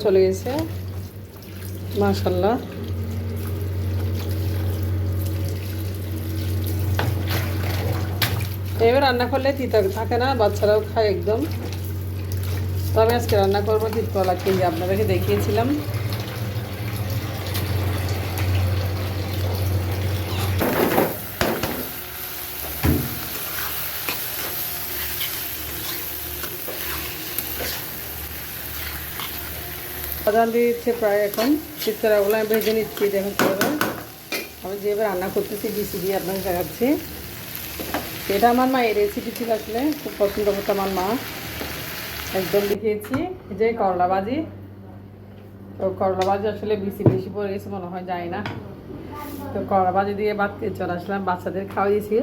চলে গেছে মাশাআল্লাহ। এবার রান্না করলে তিতা থাকে না, বাচ্চারাও খায় একদম। তো আমি আজকে রান্না করবো তিতকলা চিংড়ি, আপনাদেরকে দেখিয়েছিলাম। বাদাম দিয়ে দিচ্ছে প্রায়, এখন তিতকলাগুলো আমি ভেজে নিচ্ছি। দেখুন কীভাবে আমি যেভাবে রান্না করতেছি বিসি দিয়ে আপনাকে দেখাচ্ছি। এটা আমার মায়ের রেসিপি ছিল, আসলে খুব পছন্দ করতো আমার মা, একদম দেখিয়েছি। এই যে করলা ভাজি, তো করলা ভাজি আসলে বিসি বেশি পড়ে গেছে মনে হয়, যায় না। তো করলা ভাজি দিয়ে ভাত খেয়ে চলে আসলাম, বাচ্চাদের খাওয়াইছি।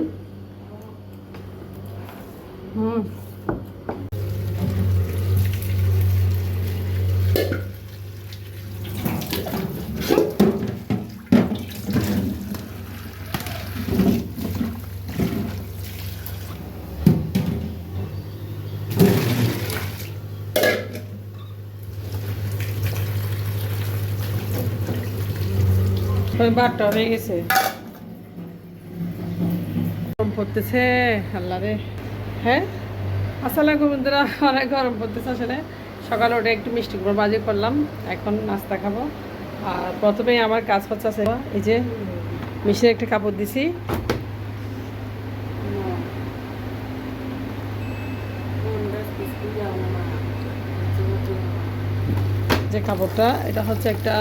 ভাতটা হয়ে গেছে, গরম পড়তেছে আল্লাহ রে। হ্যাঁ আসসালামু বন্ধুরা, অনেক গরম পড়তেছে আসলে। সকালে উঠে একটু মিষ্টি কুমড়ো ভাজি করলাম, এখন নাস্তা খাবো। আর প্রথমেই আমার কাজ হচ্ছে আছে, এই যে মিশিয়ে একটা কাপড় দিছি, যে কাপড়টা এটা হচ্ছে একটা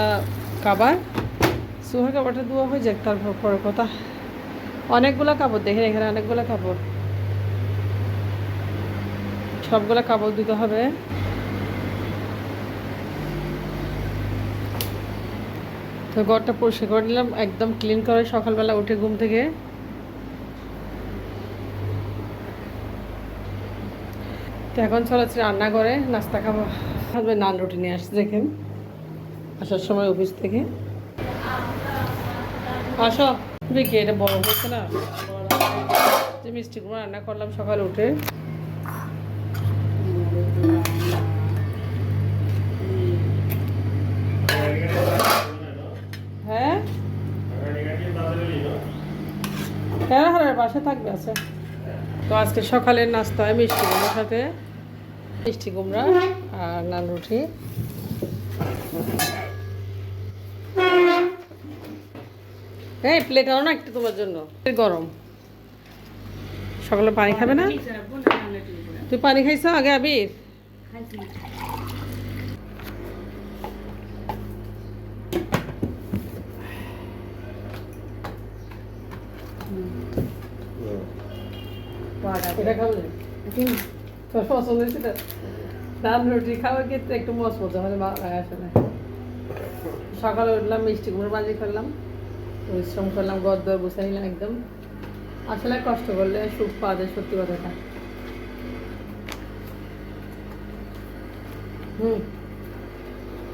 কাবার, সোহার কাপড়টা দেওয়া হয়ে যাক। তারপর পর কথা, অনেকগুলো কাপড় দেখেন এখানে, অনেকগুলো কাপড়, সবগুলো কাপড় দিতে হবে। তো ঘরটা পরিষ্কার করে নিলাম, একদম ক্লিন করে সকালবেলা উঠে ঘুম থেকে। তো এখন চলেছে রান্না করে নাস্তা খাবো। হাজবেন্ড নান রুটি নিয়ে আসছে, দেখেন আসার সময় অফিস থেকে। আসো দেখি, এটা বড় হচ্ছে না, যে মিষ্টি কুমড়ো রান্না করলাম সকালে উঠে। হ্যাঁ হ্যাঁ হ্যাঁ বাসা থাকবে, আছে। তো আজকে সকালের নাস্তায় মিষ্টি কুমড়োর সাথে মিষ্টি কুমড়া আর নান রুটি। হ্যাঁ প্লেট আনো না একটু তোমার জন্য, গরম। সকালে পানি খাবে না? তুই পানি খাইছ আগে আবির? এটা খাবে তোর পছন্দ হয়েছে? নান রুটি খাওয়ার ক্ষেত্রে একটু মজা হলে আসলে। সকালে উঠলাম, মিষ্টি কুমড়ো ভাজি করলাম, পরিশ্রম করলাম, ঘর দর বসে নিলাম একদম। আসলে কষ্ট করলে সুখ পাওয়া যায়, সত্যি কথাটা।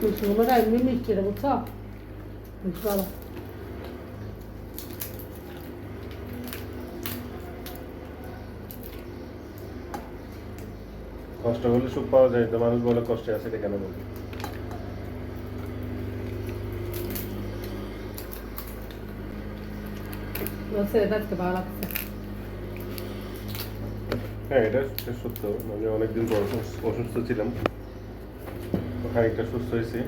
মিষ্টি কুমড়োটা এমনি মিষ্টি, এটা বুঝছো? মিষ্টি ভালো। কষ্ট করলে সুখ পাওয়া যায়, তো মানুষ বলে কষ্টে আছে এটা কেন বলে? হ্যাঁ এটা সত্য, মানে অনেকদিন পর অসুস্থ ছিলাম, খানিকটা সুস্থ হয়েছি।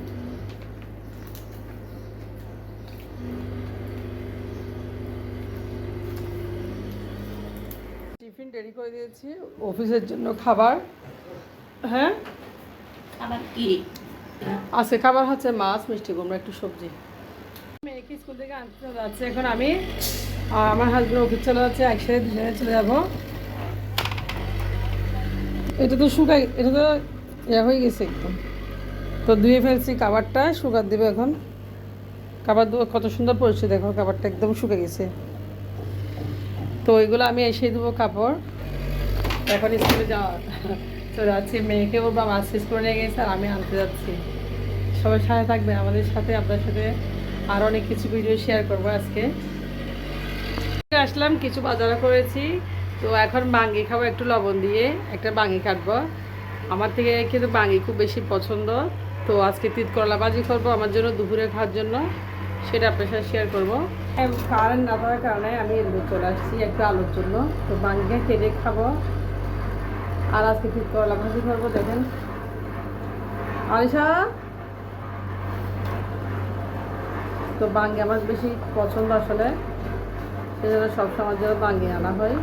টিফিন রেডি করে দিয়েছি অফিসের জন্য খাবার। হ্যাঁ আবার কি আজকে খাবার হচ্ছে মাছ, মিষ্টি কুমড়া, একটু সবজি। মেয়েকে স্কুল থেকে আনতে যাচ্ছে এখন আমি, আর আমার হাজবেন্ড অফিস চলে যাচ্ছে, একসাথে দুজনে চলে যাবো। এটা তো শুকাই, এটা তো ইয়া হয়ে গেছে একদম, তো ধুয়ে ফেলছি। খাবারটা শুকার দেবে এখন। খাবার দেবো, কত সুন্দর পড়ছে দেখো, খাবারটা একদম শুকে গেছে। তো ওইগুলো আমি এসে দেবো কাপড়। এখন স্কুলে চলে যাচ্ছি, মেয়েকে ওর বাবা আজকে স্কুলে নিয়ে গেছে, আর আমি আনতে যাচ্ছি। সবাই সাথে থাকবে আমাদের সাথে, আপনার সাথে আর অনেক কিছু ভিডিও শেয়ার করবো আজকে। আসলাম, কিছু বাজার করেছি, তো এখন বাঙ্গি খাবো একটু লবণ দিয়ে, একটা বাঙ্গি কাটবো। আমার থেকে কিন্তু বাঙ্গি খুব বেশি পছন্দ, তো আজকে তিত করলা ভাজি করবো আমার জন্য দুপুরে খাওয়ার জন্য, সেটা আপনার সাথে শেয়ার করবো। কারেন্ট না থাকার কারণে আমি এদিকে চলে আসছি একটু আলুর জন্য, তো বাঙ্গিকে কেটে খাবো। আর আজকে তিত করলা ভাজি করবো। দেখেন আলিশা, তো বাঙ্গি আমার বেশি পছন্দ আসলে, সেজন্য সবসময় জন্য বাঙ্গি আনা হয়।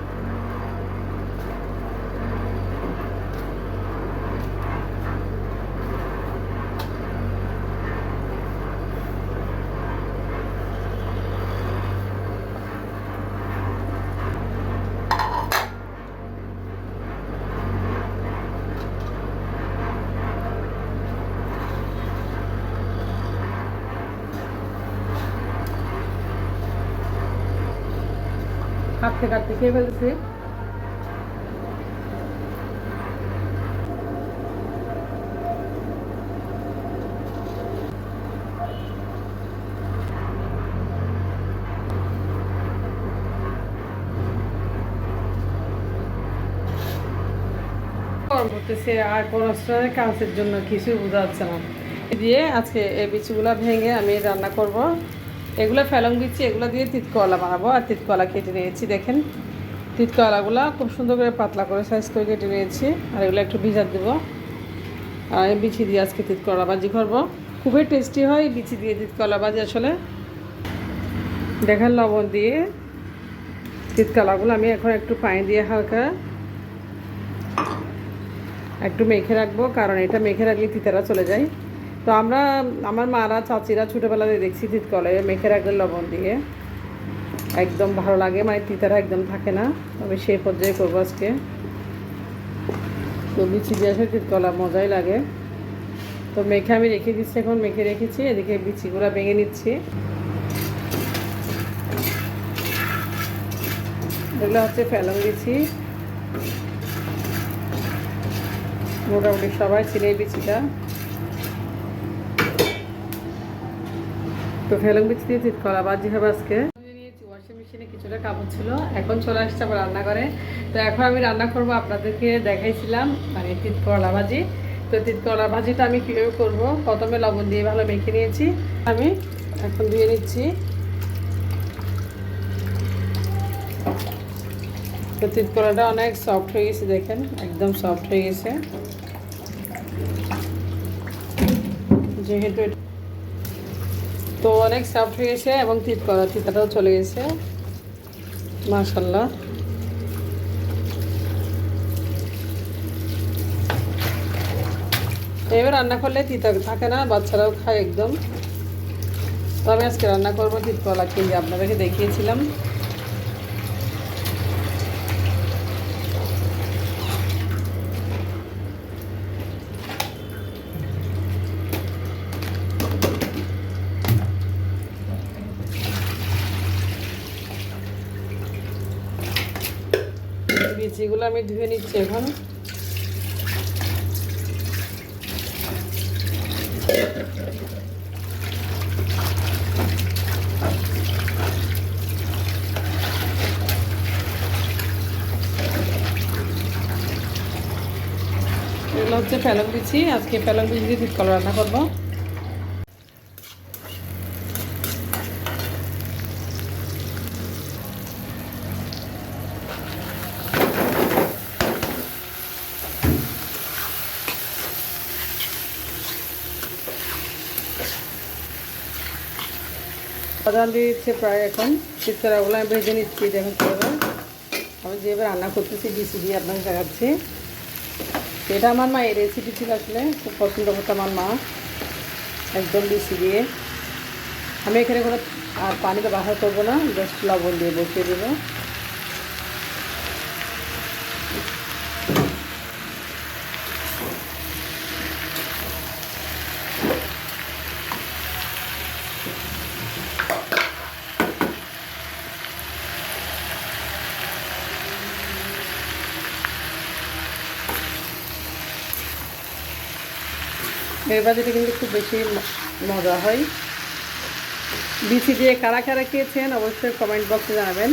কাটতে কাটতে খেয়ে ফেলছি। করতেছে আর কোনো কাজের জন্য কিছু বোঝা যাচ্ছে না। দিয়ে আজকে এই বিচিগুলো ভেঙে আমি রান্না করব। এগুলো ফেলং বিচি, এগুলো দিয়ে তিতকলা বানাবো। আর তিতকলা কেটে নিয়েছি, দেখেন তিতকলাগুলো খুব সুন্দর করে পাতলা করে সাইজ করে কেটে নিয়েছি। আর এগুলো একটু ভিজাত দেবো। আর এই বিচি দিয়ে আজকে তিতকলা ভাজি করবো। খুবই টেস্টি হয় বিচি দিয়ে তিতকলা ভাজি আসলে। দেখেন লবণ দিয়ে তিতকলাগুলো আমি এখন একটু পানি দিয়ে হালকা একটু মেখে রাখবো, কারণ এটা মেখে রাখলে তিতারা চলে যায়। তো আমার মারা চাচিরা ছোটোবেলাতে দেখছি তিতকলায় মেখে রাখলে লবণ দিয়ে একদম ভালো লাগে, মানে তিতারা একদম থাকে না। তবে সেই পর্যায়ে করবো আজকে। তো বিচি দিয়ে আসলে তিতকলা মজাই লাগে। তো মেখে আমি রেখে দিচ্ছি, এখন মেখে রেখেছি। এদিকে বিচিগুলো ভেঙে নিচ্ছি। এগুলো হচ্ছে ফেলং বিচি, মোটামুটি সবাই চিনে এই বিচিটা। তো ফেলং বিচি দিয়ে তিতকলা ভাজি হবে আজকে। নিয়েছি ওয়াশিং মেশিনে কিছুটা কাপড় ছিল, এখন চলে আসছে আবার রান্না করে। তো এখন আমি রান্না করব, আপনাদেরকে দেখাইছিলাম মানে তিতকলা ভাজি। তো তিতকলা ভাজিটা আমি কীভাবে করবো, প্রথমে লবণ দিয়ে ভালো মেখে নিয়েছি, আমি এখন ধুয়ে নিচ্ছি। তো তিতকলাটা অনেক সফট হয়ে গেছে, দেখেন একদম সফট হয়ে গেছে। যেহেতু তো অনেক সফট হয়ে গেছে এবং তিতাটাও চলে গেছে, মাশাআল্লাহ। এবার রান্না করলে তিতা থাকে না, বাচ্চারাও খায় একদম। তো আমি আজকে রান্না করবো তিতকলা, কিন্তু আপনাদেরকে দেখিয়েছিলাম। বিচিগুলো আমি ধুয়ে নিচ্ছি এখন। এগুলো হচ্ছে ফেলং বিচি, আজকে ফেলং বিচি দিয়ে তিতকলা রান্না করবো। বাদাম দিয়ে দিচ্ছে প্রায়, এখন তিতকলাগুলো আমি ভেজে নিচ্ছি। দেখুন কীভাবে আমি যেভাবে রান্না করতেছি বিচি দিয়ে আপনাকে দেখাচ্ছি। এটা আমার মায়ের রেসিপি ছিল, আসলে খুব পছন্দ করতো আমার মা, একদম বিচি দিয়ে। আমি এখানে কোনো আর পানি ব্যবহার করবো না, জাস্ট লবণ দিয়ে বসিয়ে দেবো। এই ভাজিটা কিন্তু খুব বেশি মজা হয়। বিচি দিয়ে কারা কারা খেয়েছেন অবশ্যই কমেন্ট বক্সে জানাবেন।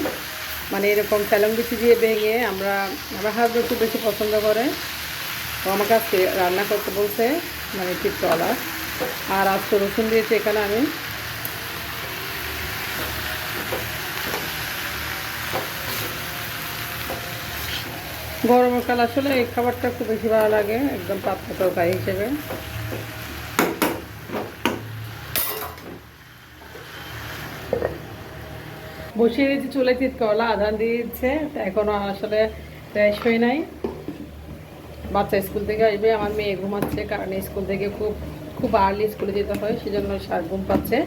মানে এরকম ফেলং বিচি দিয়ে ভেঙে আমার হাজব্যান্ড খুব বেশি পছন্দ করে। তো আমাকে আজকে রান্না করতে বলছে, মানে তিতকলা। আর আস্ত রসুন দিয়েছি এখানে আমি। গরমের কাল আসলে এই খাবারটা খুব বেশি ভালো লাগে, একদম পাতলা তরকারি হিসেবে। বসিয়ে দিয়েছি চুলে তিত করলা, আধান দিয়ে দিচ্ছে। এখনও আসলে ফ্রেশ হয়ে নাই। বাচ্চা স্কুল থেকে আসবে, আমার মেয়ে ঘুমাচ্ছে, কারণ স্কুল থেকে খুব খুব আর্লি স্কুলে যেতে হয়, সেজন্য ঘুম পাচ্ছে।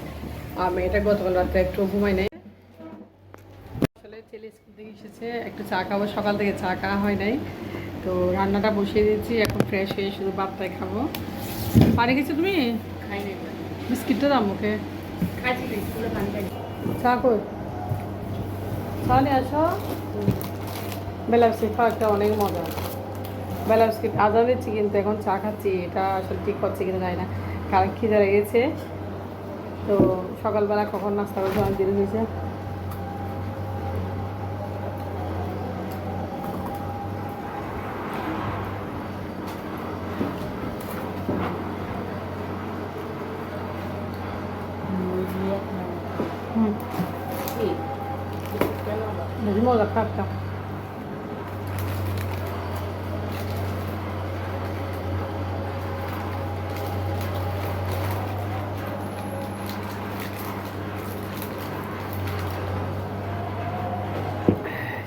আর মেয়েটা গতকাল রাত্রে একটু ঘুমাই নাই। আসলে ছেলে স্কুল থেকে এসেছে, একটু চা খাবো, সকাল থেকে চা খাওয়া হয় নাই। তো রান্নাটা বসিয়ে দিয়েছি, এখন ফ্রেশ হয়ে শুধু ভাতটাই খাবো। পানি খেয়েছো তুমি? খাই নাই। বিস্কিটটা দাম মুখে। খাইছি তো, স্কুলে পানি খাই। চা কই? চা নিয়ে আসো। বেলা বিস্কিট খাওয়াটা অনেক মজা। বেলা বিস্কিট আদা দিচ্ছি, কিন্তু এখন চা খাচ্ছি, এটা আসলে ঠিক হচ্ছে কিনা জানি না, কারণ খিদে লেগেছে। তো সকালবেলা কখন নাস্তা করতে অনেক দেরি হয়েছে। হুম, বেশি মজা খাটটা।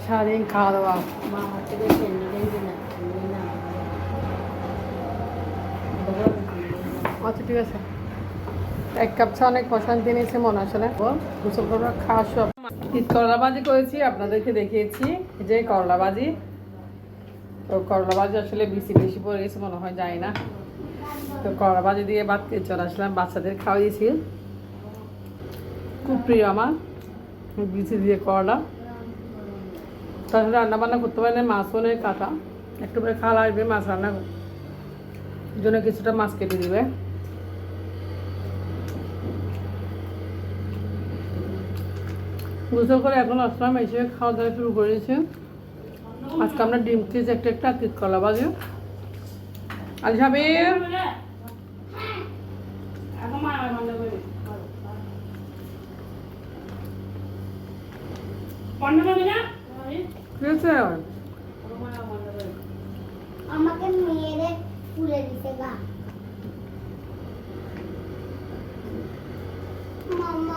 সারাদিন খাওয়া দাওয়া। মা হচ্ছে দেখে নিলেন না, না। আচ্ছা ঠিক আছে, এক কাপ চা অনেক প্রশান্তি নিয়েছে মনে আসলে। গোসল করা খাওয়া সব। ঈদ করলা ভাজি করেছি, আপনাদেরকে দেখিয়েছি যে করলা ভাজি। তো করলা ভাজি আসলে বেশি বেশি পড়ে গেছে মনে হয়, জানি না। তো করলা ভাজি দিয়ে ভাত খেয়ে চলে আসলাম, বাচ্চাদের খাওয়াইছি। খুব প্রিয় আমার বিচি দিয়ে করলা। তাহলে রান্না বান্না করতে পারে না, মাছও নেই কাটা। একটু পরে খালা আসবে, মাছ রান্না জন্য কিছুটা মাছ কেটে দিবে। গোসল করে এখন আসলাম, এসে খাওয়া দাওয়া শুরু করেছি। আজকে আমরা ডিম খেয়েছি একটা একটা, তিত কলা ভাজি। আলি সাবির, কি হয়েছে? আমাকে মেরে তুলে দিতে গা মাম্মা